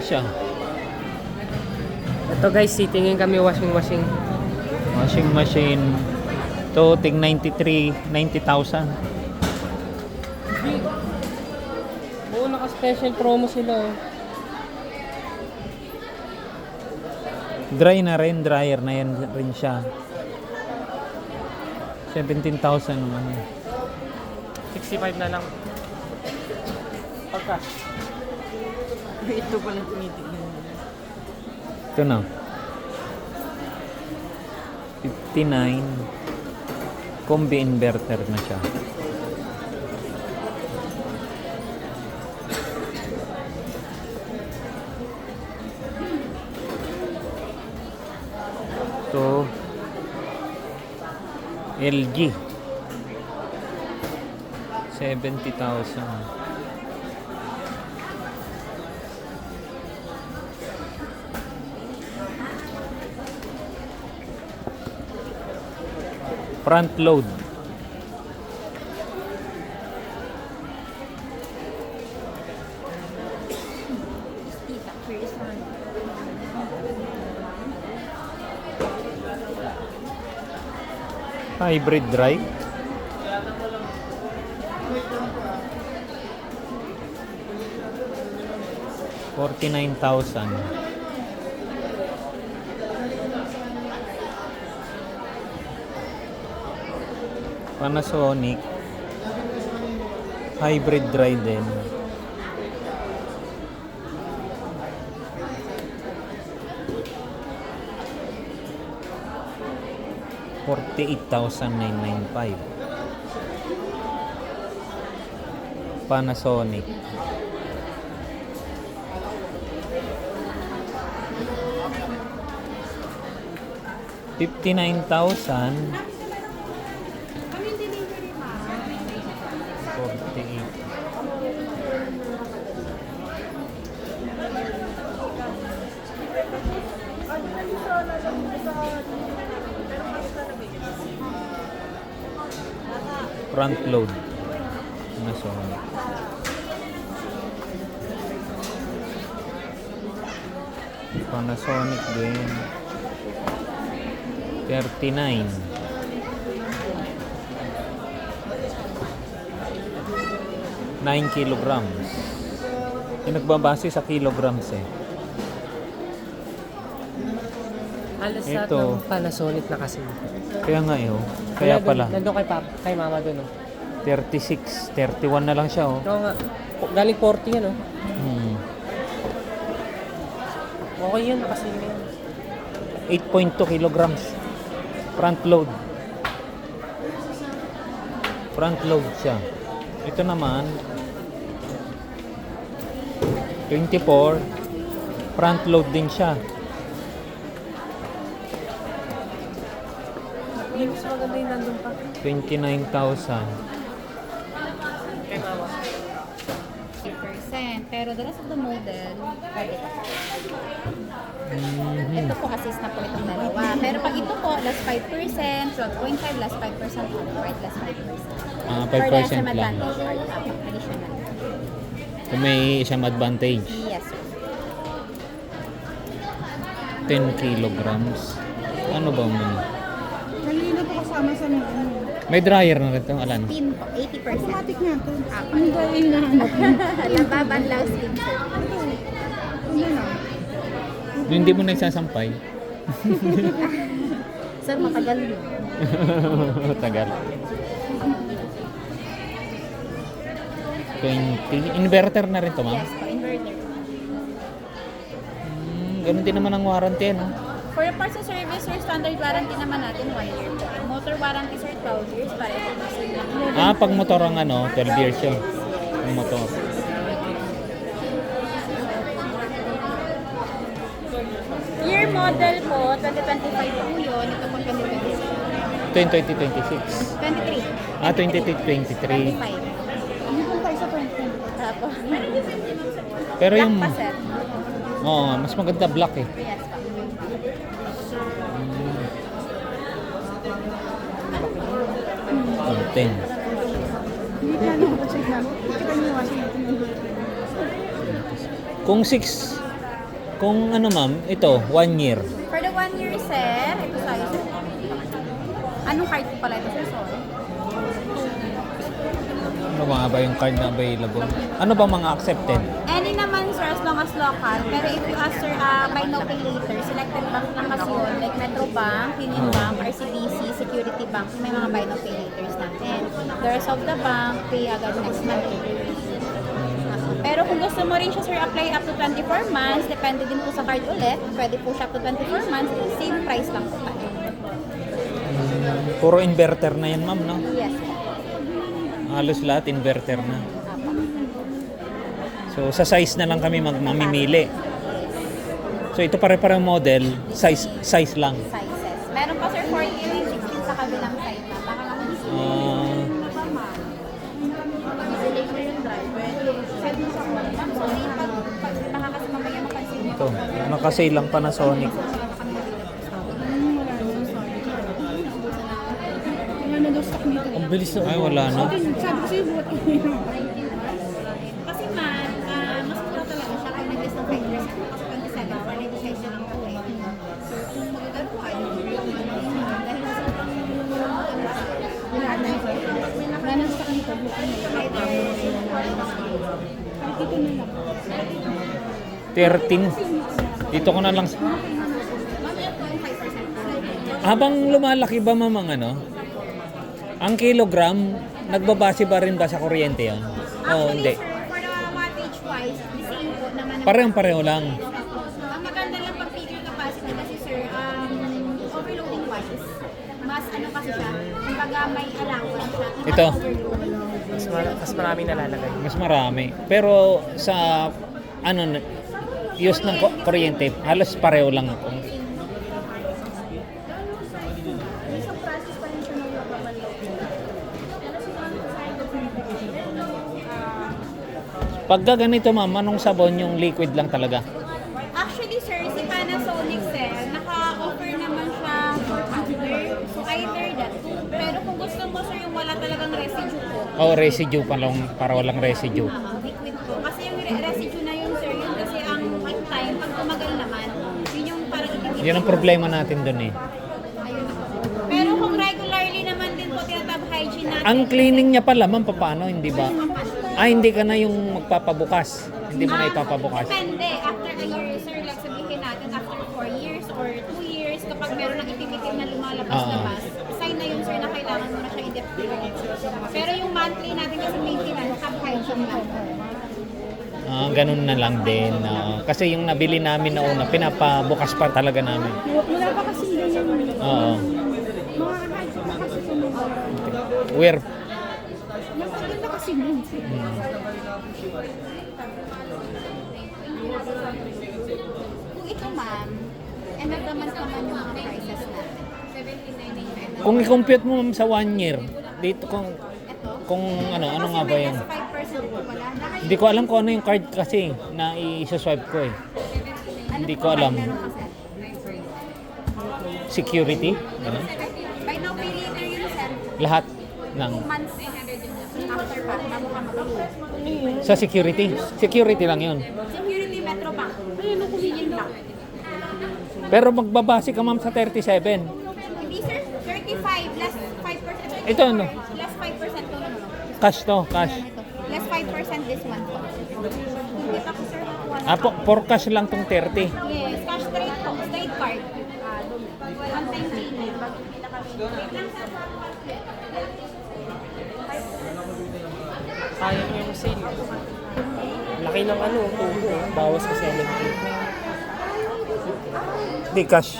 siya. Ito guys, sitingin kami washing machine. Washing machine. To tig 90,000. Oo, naka-special promo sila. Oh. Dry na rin, dryer na yan rin siya. 17,000 naman. 65 na lang. Pagka. Ito pala tinitignan. Ito na. 59. Combi inverter na siya. Ito LG 70,000. Front load. Hybrid drive. $49,000. Panasonic hybrid drive din. $48,995. Panasonic. $59,000. 48. Front load. Panasonic. Panasonic din. 39. 9 kilograms. Yung nagbabase sa kilograms eh. Halos lahat Ito. ng Panasonic na kasi. Kaya nga eh, oh. Kaya pala. Nandun kay mama dun. Oh. 36, 31 na lang siya oh. Oo nga. Galing 40 yan. Oh. Okay yun, kasi yun. 8.2 kilograms. Front load. Front load siya. Ito naman 24. Front load din siya. Mas maganda yung nandun pa. 29,000. Kay mama. 8%. Pero the rest of the model, pwede ito. Ito po assist na po itong dalawa. Pero pag ito po, last 5%, 12.5, last 5% onward, last 5%. Ah, For the 5% SM lang. advantage or additional. Kung may isang advantage. Yes, sir. 10 kilograms. Ano ba mo? Kanina po kasama sa mga ano. May dryer na rin ito, Alan. Spin po, 80%. Automatic na ito. Apat. Ano ba yung nahanap mo? Lababan lang spin, sir. Ano lang? Yung hindi mo na isasampay. Sir, matagal yun. Tagal. 20. Inverter na rin to, ma'am? Yes po, inverter. Ganun din naman ang warranty, no? For your parts and service, sir, standard warranty naman natin 1 year po. Motor warranty, sir, 12 years. Para ito na sir. Ah, pag motor ang ano, 12 years yun. Ang motor. Year model po, 2025 po yun. Ito po 2026. Ito yung 2026. 23. Ah, 2023. 25. Hindi po tayo sa 20. Tapos, Pero black yung... pa, sir. Oo, mas maganda black eh. Yes po. 10. Hindi ka ano, check lang. Kita niyo washing natin. Kung 6 Kung ano ma'am, ito, 1 year. For the 1 year, sir, ito sa'yo, sir. Anong card pala ito, sir? Sorry. Ano mga ba yung card na available? Ano ba mga accepted? Any naman, sir, as long as local. Pero if you ask, sir, buy now, pay later, selected bank lang kasi yun. Like Metro Bank, Union Bank, RCBC, Security Bank, may mga buy now, pay laters natin. The rest of the bank, pay agad next month. Pero kung gusto mo rin siya, sir, apply up to 24 months, depende din po sa card ulit. Pwede po siya up to 24 months, same price lang po tayo. Puro inverter na yan ma'am, no? Yes, sir. Halos lahat inverter na. Apo. So sa size na lang kami mamimili. So ito pare-parehong model, size lang. Sizes. Meron pa, sir, 14 and 16 sa kabilang side na. Baka nga kung gusto baka kasi mamaya mapansin niyo. ito, nakasale lang Panasonic. Wala na daw stock dito. Ang bilis na. Ay wala na. Sabi ko sa'yo, buhat Kasi man, mas mura talaga siya kung nag-list ng 5%. Kasi 27, for 95 na lang po eh. So, kung magagano ka, dahil sa wala na stock dito. Buhat na. Kahit dito na lang. 13. Dito ko na lang. Habang lumalaki ba mamang ano? Ang kilogram, nagbabase ba rin ba sa kuryente yan? Oo, hindi. Sir, for the wattage wise, the same po naman. Parehong-pareho lang. Ang maganda lang pag figure capacity kasi, sir, overloading wise, mas ano kasi siya, kumbaga may allowance siya. Ito. Mas maraming nalalagay. Mas marami. Pero sa ano use ng kuryente, halos pareho lang. Pagka ganito ma'am, anong sabon yung liquid lang talaga? Actually, sir, si Panasonic, sir, naka-offer naman siya for powder. So, either that. Pero kung gusto mo, sir, yung wala talagang residue po. O residue pa lang, para walang residue. Liquid po. Kasi yung residue na yun, sir, yun kasi ang time, pag tumagal naman, yun yung parang itinitip. Yan ang problema natin dun eh. Ayun po. Pero kung regularly naman din po tinatab hygiene natin. Ang cleaning niya pala ma'am, paano, hindi ba? Hindi ka na yung magpapabukas. Hindi mo na ipapabukas. Depende. After a year, sir, like sabihin natin, after 4 years or 2 years, kapag meron ng ipimikim na lumalabas-labas, sign na yun, sir, na kailangan mo na siya i-dep. Pero yung monthly natin kasi maintenance, tab hygiene lang. Ganun na lang din. Kasi yung nabili namin na una, pinapabukas pa talaga namin. Wala pa kasi ganyan. Oo. Mga hygiene na kasi sumunod. Where? Napaganda kasi nun. Kung ito, ma'am, end of the month naman yung mga prices natin. 79.99. Kung i-compute mo ma'am sa 1 year, dito Ito. kung ano nga ba yan? Kasi may 5% ito wala. Hindi ko alam kung ano yung card kasi na i-swipe ko eh. Hindi ko alam. Security? Ano? By now, pay later yun, sir. Lahat ng 2 months after pa, bago ka mag-pay. sa security. Security lang 'yun. Security Metro Bank. Ayun, kulihin lang. Pero magbabase ka ma'am sa 37. Hindi, sir. 35 less 5%. Ito ano? Less 5% to. Cash to, cash. Ito. Less 5% this month po. Hindi pa ko, sir, nakuha na. For cash lang tong 30. Yes, cash straight po. Straight card. One time payment. Bago kita kami. Wait lang, sir. Kaya nyo yung sale. Laki ng ano, tubo. Bawas sa 70. Di cash.